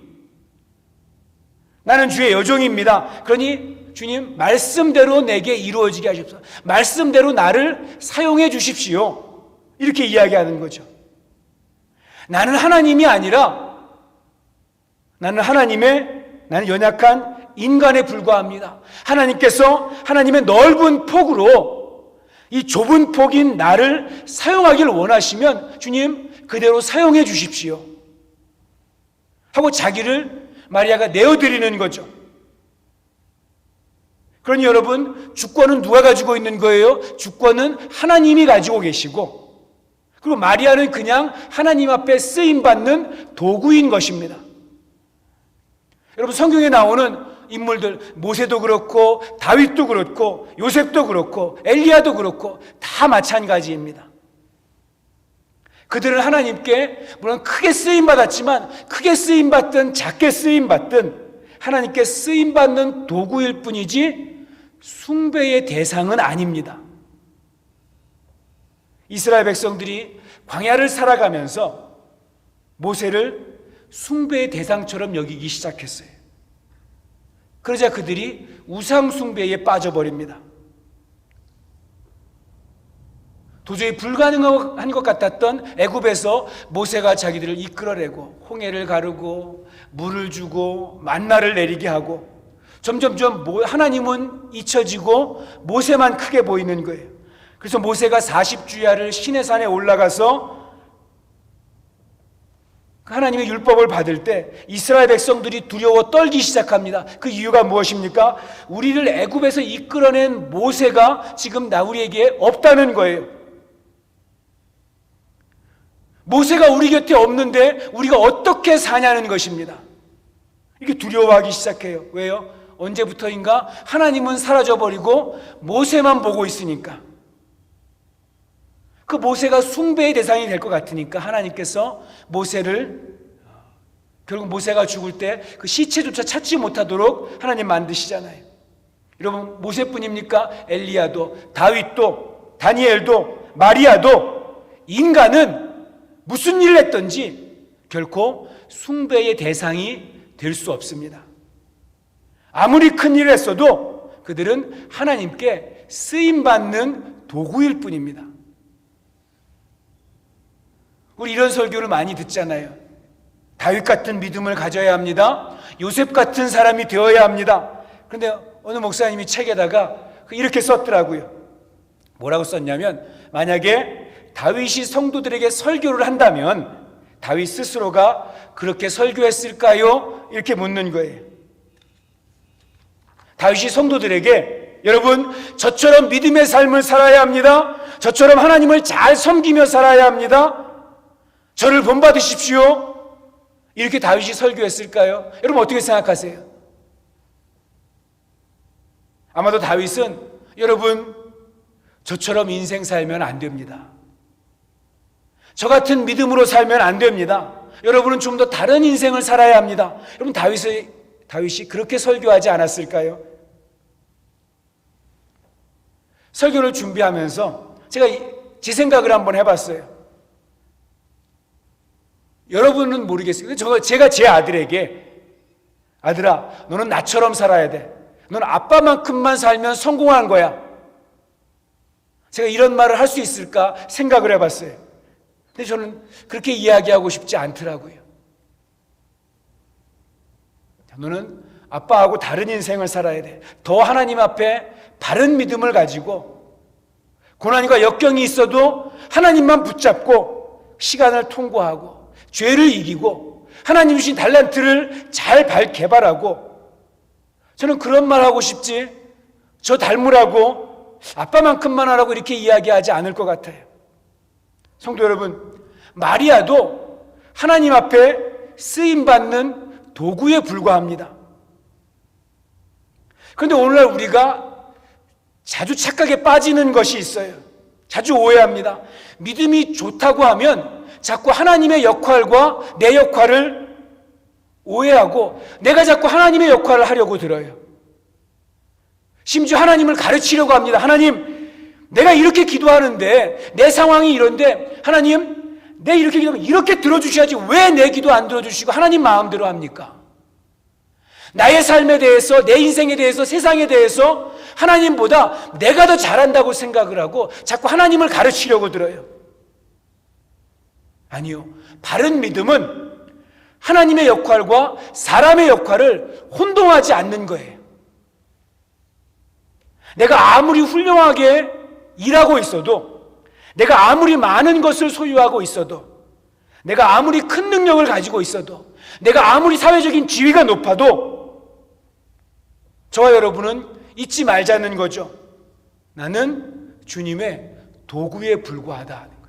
나는 주의 여종입니다. 그러니 주님 말씀대로 내게 이루어지게 하십시오. 말씀대로 나를 사용해 주십시오. 이렇게 이야기하는 거죠. 나는 하나님이 아니라 나는 연약한 인간에 불과합니다. 하나님께서 하나님의 넓은 폭으로 이 좁은 폭인 나를 사용하길 원하시면 주님 그대로 사용해 주십시오 하고 자기를 마리아가 내어드리는 거죠. 그러니 여러분, 주권은 누가 가지고 있는 거예요? 주권은 하나님이 가지고 계시고, 그리고 마리아는 그냥 하나님 앞에 쓰임받는 도구인 것입니다. 여러분, 성경에 나오는 인물들, 모세도 그렇고 다윗도 그렇고 요셉도 그렇고 엘리야도 그렇고 다 마찬가지입니다. 그들은 하나님께 물론 크게 쓰임받았지만, 크게 쓰임받든 작게 쓰임받든 하나님께 쓰임받는 도구일 뿐이지 숭배의 대상은 아닙니다. 이스라엘 백성들이 광야를 살아가면서 모세를 숭배의 대상처럼 여기기 시작했어요. 그러자 그들이 우상 숭배에 빠져버립니다. 도저히 불가능한 것 같았던 애굽에서 모세가 자기들을 이끌어내고 홍해를 가르고 물을 주고 만나를 내리게 하고 점점점 하나님은 잊혀지고 모세만 크게 보이는 거예요. 그래서 모세가 40주야를 시내산에 올라가서 하나님의 율법을 받을 때 이스라엘 백성들이 두려워 떨기 시작합니다. 그 이유가 무엇입니까? 우리를 애굽에서 이끌어낸 모세가 지금 우리에게 없다는 거예요. 모세가 우리 곁에 없는데 우리가 어떻게 사냐는 것입니다. 이렇게 두려워하기 시작해요. 왜요? 언제부터인가 하나님은 사라져버리고 모세만 보고 있으니까. 그 모세가 숭배의 대상이 될 것 같으니까 하나님께서 모세를, 결국 모세가 죽을 때 그 시체조차 찾지 못하도록 하나님 만드시잖아요. 여러분, 모세뿐입니까? 엘리야도, 다윗도, 다니엘도, 마리아도 인간은 무슨 일을 했든지 결코 숭배의 대상이 될 수 없습니다. 아무리 큰 일을 했어도 그들은 하나님께 쓰임받는 도구일 뿐입니다. 우리 이런 설교를 많이 듣잖아요. 다윗 같은 믿음을 가져야 합니다. 요셉 같은 사람이 되어야 합니다. 그런데 어느 목사님이 책에다가 이렇게 썼더라고요. 뭐라고 썼냐면, 만약에 다윗이 성도들에게 설교를 한다면 다윗 스스로가 그렇게 설교했을까요? 이렇게 묻는 거예요. 다윗이 성도들에게 여러분, 저처럼 믿음의 삶을 살아야 합니다. 저처럼 하나님을 잘 섬기며 살아야 합니다. 저를 본받으십시오. 이렇게 다윗이 설교했을까요? 여러분 어떻게 생각하세요? 아마도 다윗은 여러분 저처럼 인생 살면 안 됩니다. 저 같은 믿음으로 살면 안 됩니다. 여러분은 좀 더 다른 인생을 살아야 합니다. 여러분 다윗이 그렇게 설교하지 않았을까요? 설교를 준비하면서 제가 제 생각을 한번 해봤어요. 여러분은 모르겠어요. 근데 제가 제 아들에게 아들아, 너는 나처럼 살아야 돼. 넌 아빠만큼만 살면 성공한 거야. 제가 이런 말을 할 수 있을까 생각을 해봤어요. 근데 저는 그렇게 이야기하고 싶지 않더라고요. 너는 아빠하고 다른 인생을 살아야 돼. 더 하나님 앞에 바른 믿음을 가지고 고난과 역경이 있어도 하나님만 붙잡고 시간을 통과하고 죄를 이기고 하나님 주신 달란트를 잘 개발하고, 저는 그런 말 하고 싶지 저 닮으라고 아빠만큼만 하라고 이렇게 이야기하지 않을 것 같아요. 성도 여러분, 마리아도 하나님 앞에 쓰임받는 도구에 불과합니다. 그런데 오늘날 우리가 자주 착각에 빠지는 것이 있어요. 자주 오해합니다. 믿음이 좋다고 하면 자꾸 하나님의 역할과 내 역할을 오해하고 내가 자꾸 하나님의 역할을 하려고 들어요. 심지어 하나님을 가르치려고 합니다. 하나님, 내가 이렇게 기도하는데 내 상황이 이런데 하나님, 내 이렇게 기도하면 이렇게 들어주셔야지 왜 내 기도 안 들어주시고 하나님 마음대로 합니까? 나의 삶에 대해서, 내 인생에 대해서, 세상에 대해서 하나님보다 내가 더 잘한다고 생각을 하고 자꾸 하나님을 가르치려고 들어요. 아니요. 바른 믿음은 하나님의 역할과 사람의 역할을 혼동하지 않는 거예요. 내가 아무리 훌륭하게 일하고 있어도, 내가 아무리 많은 것을 소유하고 있어도, 내가 아무리 큰 능력을 가지고 있어도, 내가 아무리 사회적인 지위가 높아도 저와 여러분은 잊지 말자는 거죠. 나는 주님의 도구에 불과하다 하는 거예요.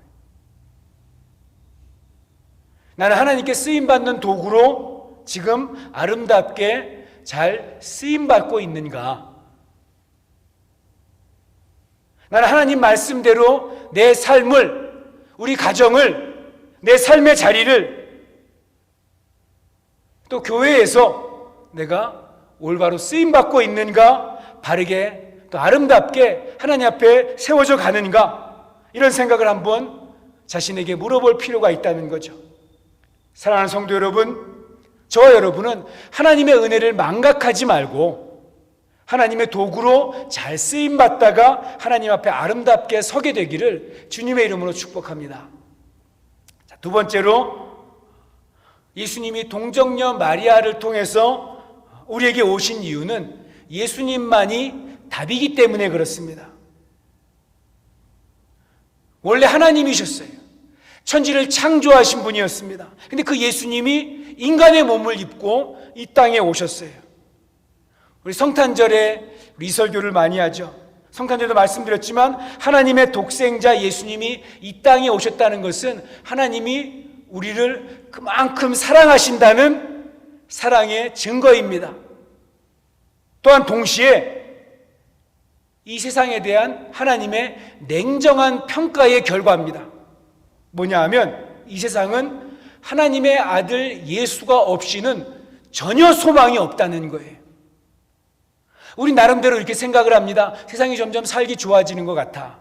나는 하나님께 쓰임받는 도구로 지금 아름답게 잘 쓰임받고 있는가? 나는 하나님 말씀대로 내 삶을, 우리 가정을, 내 삶의 자리를 또 교회에서 내가 올바로 쓰임받고 있는가, 바르게 또 아름답게 하나님 앞에 세워져 가는가, 이런 생각을 한번 자신에게 물어볼 필요가 있다는 거죠. 사랑하는 성도 여러분, 저와 여러분은 하나님의 은혜를 망각하지 말고 하나님의 도구로 잘 쓰임받다가 하나님 앞에 아름답게 서게 되기를 주님의 이름으로 축복합니다. 자, 두 번째로, 예수님이 동정녀 마리아를 통해서 우리에게 오신 이유는 예수님만이 답이기 때문에 그렇습니다. 원래 하나님이셨어요. 천지를 창조하신 분이었습니다. 근데 그 예수님이 인간의 몸을 입고 이 땅에 오셨어요. 우리 성탄절에 우리 설교를 많이 하죠. 성탄절도 말씀드렸지만 하나님의 독생자 예수님이 이 땅에 오셨다는 것은 하나님이 우리를 그만큼 사랑하신다는 사랑의 증거입니다. 또한 동시에 이 세상에 대한 하나님의 냉정한 평가의 결과입니다. 뭐냐 하면 이 세상은 하나님의 아들 예수가 없이는 전혀 소망이 없다는 거예요. 우리 나름대로 이렇게 생각을 합니다. 세상이 점점 살기 좋아지는 것 같아.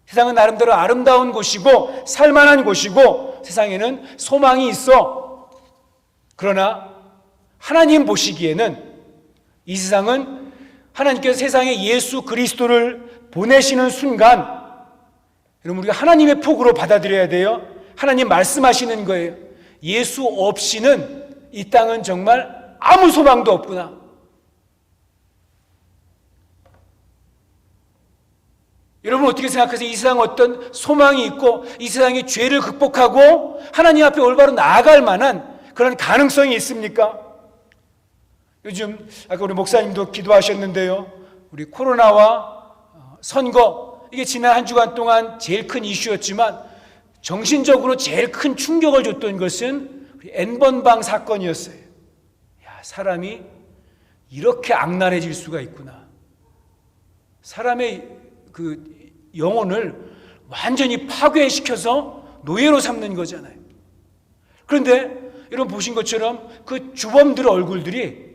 세상은 나름대로 아름다운 곳이고 살만한 곳이고 세상에는 소망이 있어. 그러나 하나님 보시기에는 이 세상은 하나님께서 세상에 예수 그리스도를 보내시는 순간, 여러분, 우리가 하나님의 폭으로 받아들여야 돼요. 하나님 말씀하시는 거예요. 예수 없이는 이 땅은 정말 아무 소망도 없구나. 여러분 어떻게 생각하세요? 이 세상에 어떤 소망이 있고 이 세상의 죄를 극복하고 하나님 앞에 올바로 나아갈 만한 그런 가능성이 있습니까? 요즘 아까 우리 목사님도 기도하셨는데요. 우리 코로나와 선거, 이게 지난 한 주간 동안 제일 큰 이슈였지만 정신적으로 제일 큰 충격을 줬던 것은 우리 N번방 사건이었어요. 야, 사람이 이렇게 악랄해질 수가 있구나. 사람의 그 영혼을 완전히 파괴시켜서 노예로 삼는 거잖아요. 그런데 여러분 보신 것처럼 그 주범들 얼굴들이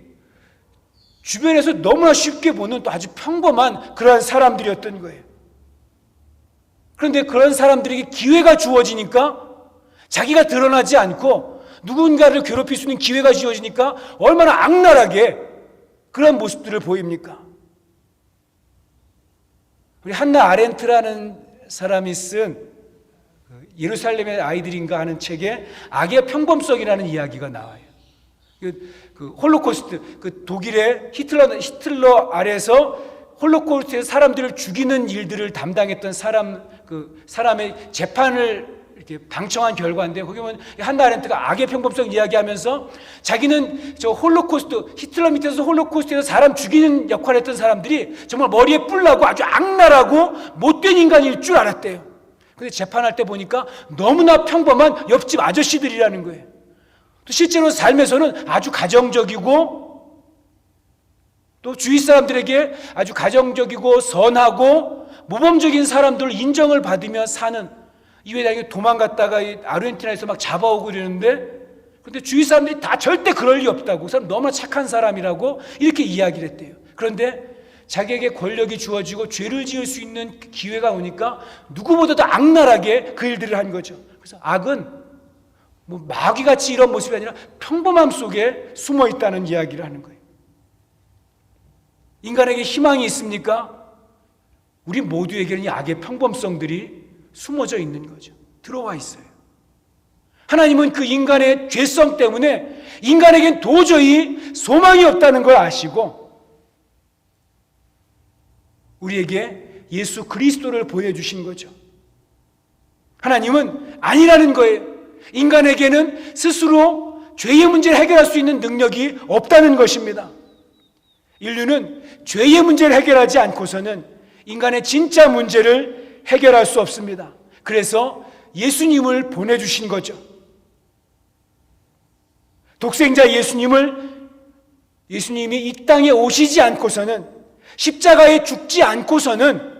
주변에서 너무나 쉽게 보는 또 아주 평범한 그러한 사람들이었던 거예요. 그런데 그런 사람들에게 기회가 주어지니까 자기가 드러나지 않고 누군가를 괴롭힐 수 있는 기회가 주어지니까 얼마나 악랄하게 그런 모습들을 보입니까? 우리 한나 아렌트라는 사람이 쓴 예루살렘의 아이들인가 하는 책에 악의 평범성이라는 이야기가 나와요. 그 홀로코스트, 그 독일의 히틀러 아래에서 홀로코스트에서 사람들을 죽이는 일들을 담당했던 사람의 재판을 이렇게 방청한 결과인데, 거기 보면 한나 아렌트가 악의 평범성 이야기하면서 자기는 저 홀로코스트, 히틀러 밑에서 홀로코스트에서 사람 죽이는 역할을 했던 사람들이 정말 머리에 뿔나고 아주 악랄하고 못된 인간일 줄 알았대요. 근데 재판할 때 보니까 너무나 평범한 옆집 아저씨들이라는 거예요. 또 실제로 삶에서는 아주 가정적이고 또 주위 사람들에게 아주 가정적이고 선하고 모범적인 사람들 인정을 받으며 사는, 이외에 도망갔다가 아르헨티나에서 막 잡아오고 이러는데, 근데 주위 사람들이 다 절대 그럴 리 없다고, 그 사람 너무나 착한 사람이라고 이렇게 이야기를 했대요. 그런데 자기에게 권력이 주어지고 죄를 지을 수 있는 기회가 오니까 누구보다도 악랄하게 그 일들을 한 거죠. 그래서 악은 뭐 마귀같이 이런 모습이 아니라 평범함 속에 숨어 있다는 이야기를 하는 거예요. 인간에게 희망이 있습니까? 우리 모두에게는 이 악의 평범성들이 숨어져 있는 거죠. 들어와 있어요. 하나님은 그 인간의 죄성 때문에 인간에겐 도저히 소망이 없다는 걸 아시고 우리에게 예수 그리스도를 보여주신 거죠. 하나님은 아니라는 거예요. 인간에게는 스스로 죄의 문제를 해결할 수 있는 능력이 없다는 것입니다. 인류는 죄의 문제를 해결하지 않고서는 인간의 진짜 문제를 해결할 수 없습니다. 그래서 예수님을 보내주신 거죠. 독생자 예수님이 이 땅에 오시지 않고서는, 십자가에 죽지 않고서는,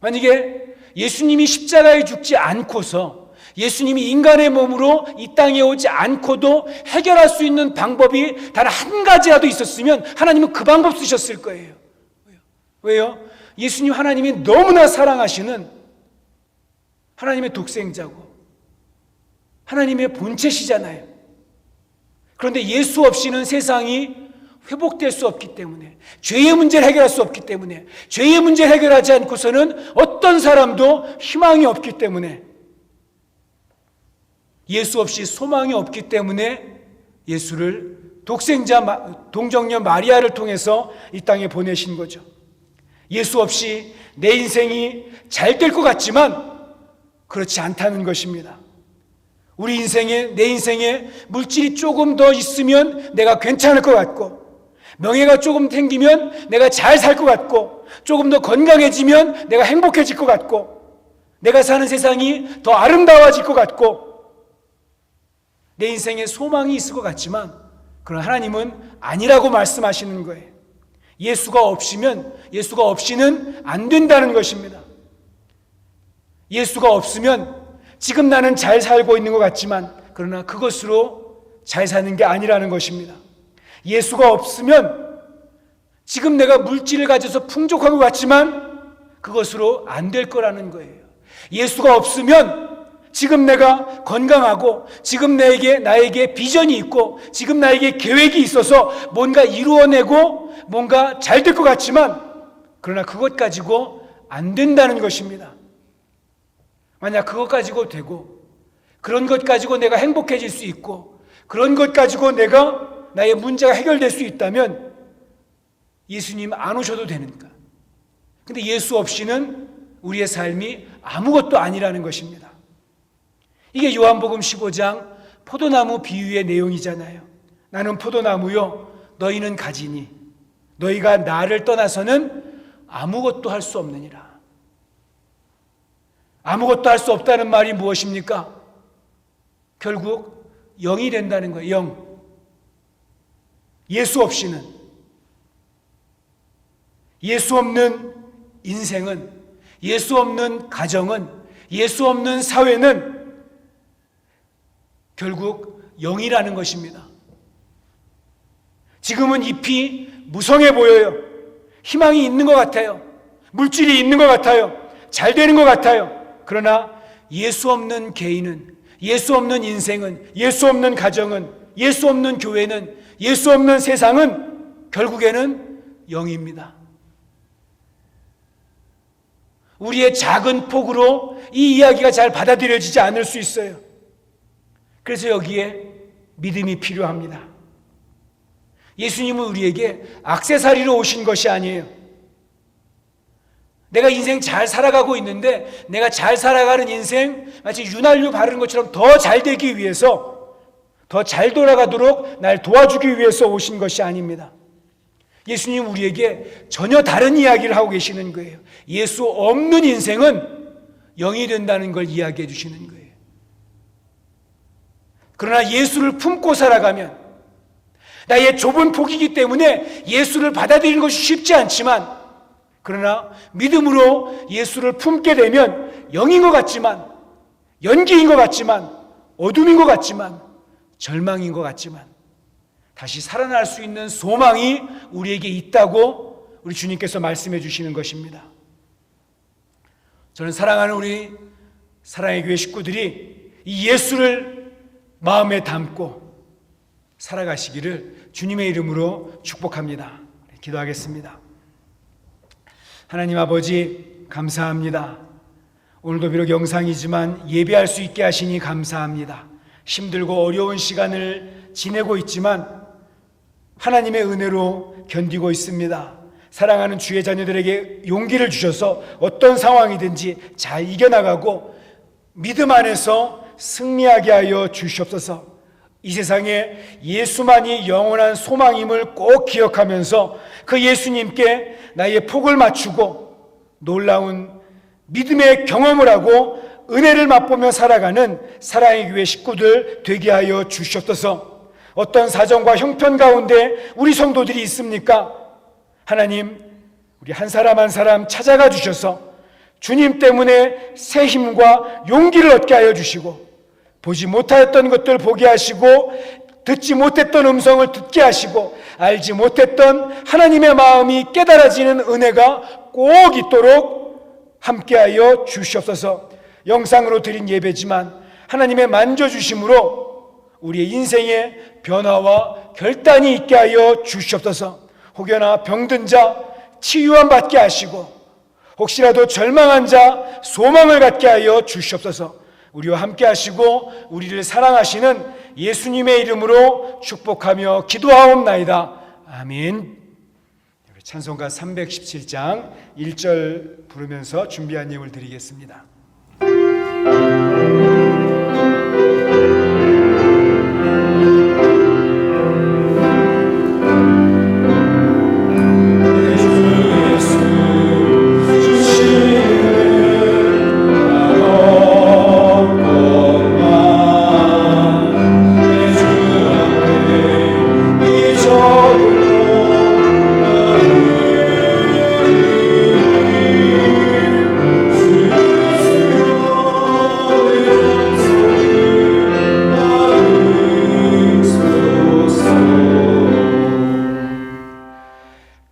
만약에 예수님이 십자가에 죽지 않고서 예수님이 인간의 몸으로 이 땅에 오지 않고도 해결할 수 있는 방법이 단 한 가지라도 있었으면 하나님은 그 방법 쓰셨을 거예요. 왜요? 예수님 하나님이 너무나 사랑하시는 하나님의 독생자고 하나님의 본체시잖아요. 그런데 예수 없이는 세상이 회복될 수 없기 때문에, 죄의 문제를 해결할 수 없기 때문에, 죄의 문제를 해결하지 않고서는 어떤 사람도 희망이 없기 때문에, 예수 없이 소망이 없기 때문에 예수를 독생자 동정녀 마리아를 통해서 이 땅에 보내신 거죠. 예수 없이 내 인생이 잘 될 것 같지만 그렇지 않다는 것입니다. 내 인생에 물질이 조금 더 있으면 내가 괜찮을 것 같고, 명예가 조금 생기면 내가 잘 살 것 같고, 조금 더 건강해지면 내가 행복해질 것 같고, 내가 사는 세상이 더 아름다워질 것 같고, 내 인생에 소망이 있을 것 같지만, 그러나 하나님은 아니라고 말씀하시는 거예요. 예수가 없이는 안 된다는 것입니다. 예수가 없으면 지금 나는 잘 살고 있는 것 같지만, 그러나 그것으로 잘 사는 게 아니라는 것입니다. 예수가 없으면 지금 내가 물질을 가져서 풍족한 것 같지만 그것으로 안 될 거라는 거예요. 예수가 없으면 지금 내가 건강하고, 지금 나에게 비전이 있고, 지금 나에게 계획이 있어서 뭔가 이루어내고 뭔가 잘 될 것 같지만, 그러나 그것 가지고 안 된다는 것입니다. 만약 그것 가지고 되고, 그런 것 가지고 내가 행복해질 수 있고, 그런 것 가지고 나의 문제가 해결될 수 있다면 예수님 안 오셔도 되니까. 근데 예수 없이는 우리의 삶이 아무것도 아니라는 것입니다. 이게 요한복음 15장 포도나무 비유의 내용이잖아요. 나는 포도나무요, 너희는 가지니 너희가 나를 떠나서는 아무것도 할 수 없느니라. 아무것도 할 수 없다는 말이 무엇입니까? 결국 영이 된다는 거예요. 영. 예수 없이는, 예수 없는 인생은, 예수 없는 가정은, 예수 없는 사회는 결국 영이라는 것입니다. 지금은 잎이 무성해 보여요. 희망이 있는 것 같아요. 물질이 있는 것 같아요. 잘 되는 것 같아요. 그러나 예수 없는 개인은, 예수 없는 인생은, 예수 없는 가정은, 예수 없는 교회는, 예수 없는 세상은 결국에는 0입니다. 우리의 작은 폭으로 이 이야기가 잘 받아들여지지 않을 수 있어요. 그래서 여기에 믿음이 필요합니다. 예수님은 우리에게 액세서리로 오신 것이 아니에요. 내가 인생 잘 살아가고 있는데 내가 잘 살아가는 인생 마치 윤활유 바르는 것처럼 더 잘 되기 위해서, 더 잘 돌아가도록 날 도와주기 위해서 오신 것이 아닙니다. 예수님 우리에게 전혀 다른 이야기를 하고 계시는 거예요. 예수 없는 인생은 0이 된다는 걸 이야기해 주시는 거예요. 그러나 예수를 품고 살아가면, 나의 좁은 폭이기 때문에 예수를 받아들이는 것이 쉽지 않지만, 그러나 믿음으로 예수를 품게 되면 0인 것 같지만, 연기인 것 같지만, 어둠인 것 같지만, 절망인 것 같지만 다시 살아날 수 있는 소망이 우리에게 있다고 우리 주님께서 말씀해 주시는 것입니다. 저는 사랑하는 우리 사랑의 교회 식구들이 이 예수를 마음에 담고 살아가시기를 주님의 이름으로 축복합니다. 기도하겠습니다. 하나님 아버지, 감사합니다. 오늘도 비록 영상이지만 예배할 수 있게 하시니 감사합니다. 힘들고 어려운 시간을 지내고 있지만 하나님의 은혜로 견디고 있습니다. 사랑하는 주의 자녀들에게 용기를 주셔서 어떤 상황이든지 잘 이겨나가고 믿음 안에서 승리하게 하여 주시옵소서. 이 세상에 예수만이 영원한 소망임을 꼭 기억하면서 그 예수님께 나의 폭을 맞추고 놀라운 믿음의 경험을 하고 은혜를 맛보며 살아가는 사랑의 교회 식구들 되게 하여 주시옵소서. 어떤 사정과 형편 가운데 우리 성도들이 있습니까? 하나님, 우리 한 사람 한 사람 찾아가 주셔서 주님 때문에 새 힘과 용기를 얻게 하여 주시고, 보지 못하였던 것들 보게 하시고, 듣지 못했던 음성을 듣게 하시고, 알지 못했던 하나님의 마음이 깨달아지는 은혜가 꼭 있도록 함께하여 주시옵소서. 영상으로 드린 예배지만 하나님의 만져주심으로 우리의 인생의 변화와 결단이 있게 하여 주시옵소서. 혹여나 병든 자 치유함 받게 하시고, 혹시라도 절망한 자 소망을 갖게 하여 주시옵소서. 우리와 함께 하시고 우리를 사랑하시는 예수님의 이름으로 축복하며 기도하옵나이다. 아멘. 찬송가 317장 1절 부르면서 준비한 예물 드리겠습니다.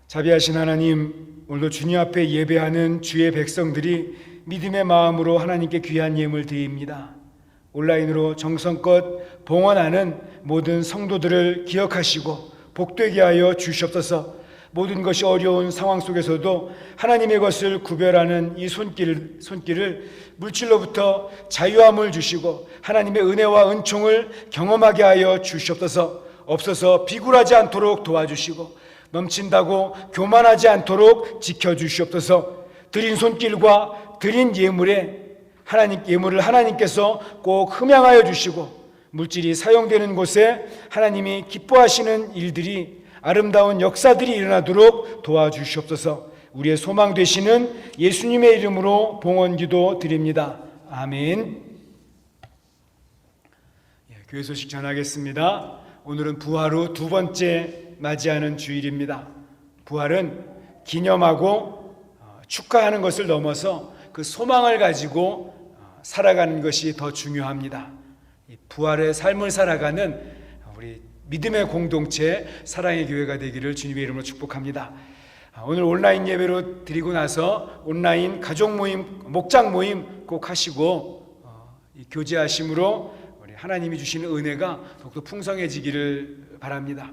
자비하신 하나님, 오늘도 주님 앞에 예배하는 주의 백성들이 믿음의 마음으로 하나님께 귀한 예물 드립니다. 온라인으로 정성껏 봉헌하는 모든 성도들을 기억하시고 복되게 하여 주시옵소서. 모든 것이 어려운 상황 속에서도 하나님의 것을 구별하는 이 손길을 물질로부터 자유함을 주시고 하나님의 은혜와 은총을 경험하게 하여 주시옵소서. 없어서 비굴하지 않도록 도와주시고 넘친다고 교만하지 않도록 지켜주시옵소서. 드린 손길과 드린 예물을 하나님께서 꼭 흠양하여 주시고, 물질이 사용되는 곳에 하나님이 기뻐하시는 일들이, 아름다운 역사들이 일어나도록 도와주시옵소서. 우리의 소망 되시는 예수님의 이름으로 봉헌기도 드립니다. 아멘. 교회 소식 전하겠습니다. 오늘은 부활 후 두 번째 맞이하는 주일입니다. 부활은 기념하고 축하하는 것을 넘어서 그 소망을 가지고 살아가는 것이 더 중요합니다. 부활의 삶을 살아가는 우리 믿음의 공동체 사랑의 교회가 되기를 주님의 이름으로 축복합니다. 오늘 온라인 예배로 드리고 나서 온라인 가족 모임, 목장 모임 꼭 하시고 교제하심으로 하나님이 주시는 은혜가 더욱더 풍성해지기를 바랍니다.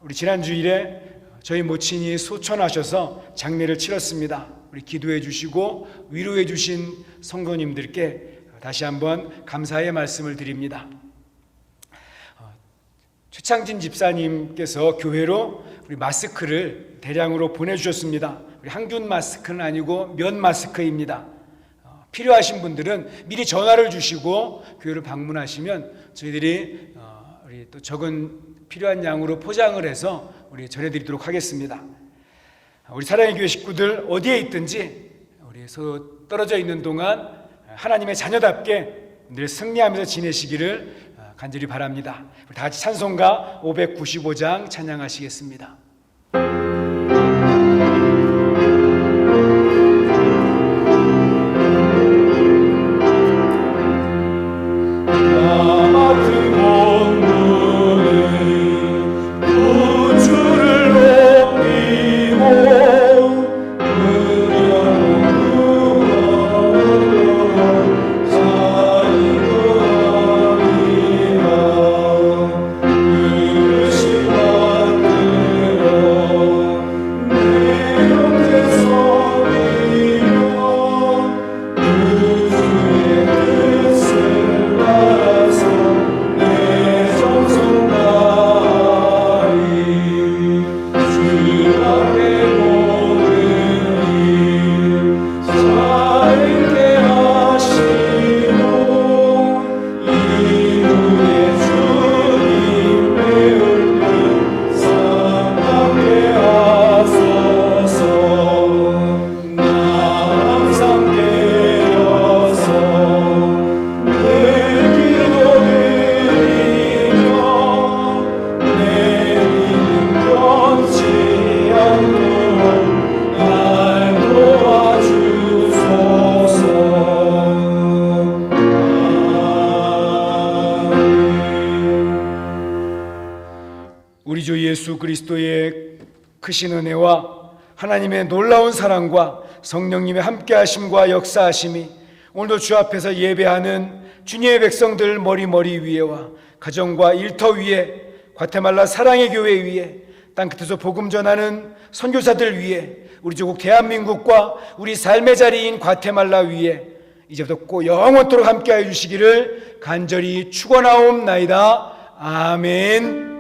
우리 지난 주일에 저희 모친이 소천하셔서 장례를 치렀습니다. 우리 기도해 주시고 위로해 주신 성도님들께 다시 한번 감사의 말씀을 드립니다. 최창진 집사님께서 교회로 우리 마스크를 대량으로 보내주셨습니다. 우리 항균 마스크는 아니고 면 마스크입니다. 필요하신 분들은 미리 전화를 주시고 교회를 방문하시면 저희들이 우리 또 적은 필요한 양으로 포장을 해서 우리 전해드리도록 하겠습니다. 우리 사랑의 교회 식구들 어디에 있든지 우리 서로 떨어져 있는 동안 하나님의 자녀답게 늘 승리하면서 지내시기를 간절히 바랍니다. 우리 다 같이 찬송가 595장 찬양하시겠습니다. 우리 주 예수 그리스도의 크신 은혜와 하나님의 놀라운 사랑과 성령님의 함께하심과 역사하심이 오늘도 주 앞에서 예배하는 주님의 백성들 머리 위에와 가정과 일터 위에, 과테말라 사랑의 교회 위에, 땅끝에서 복음 전하는 선교사들 위에, 우리 조국 대한민국과 우리 삶의 자리인 과테말라 위에 이제부터 꼭 영원토록 함께하여 주시기를 간절히 축원하옵나이다. 아멘.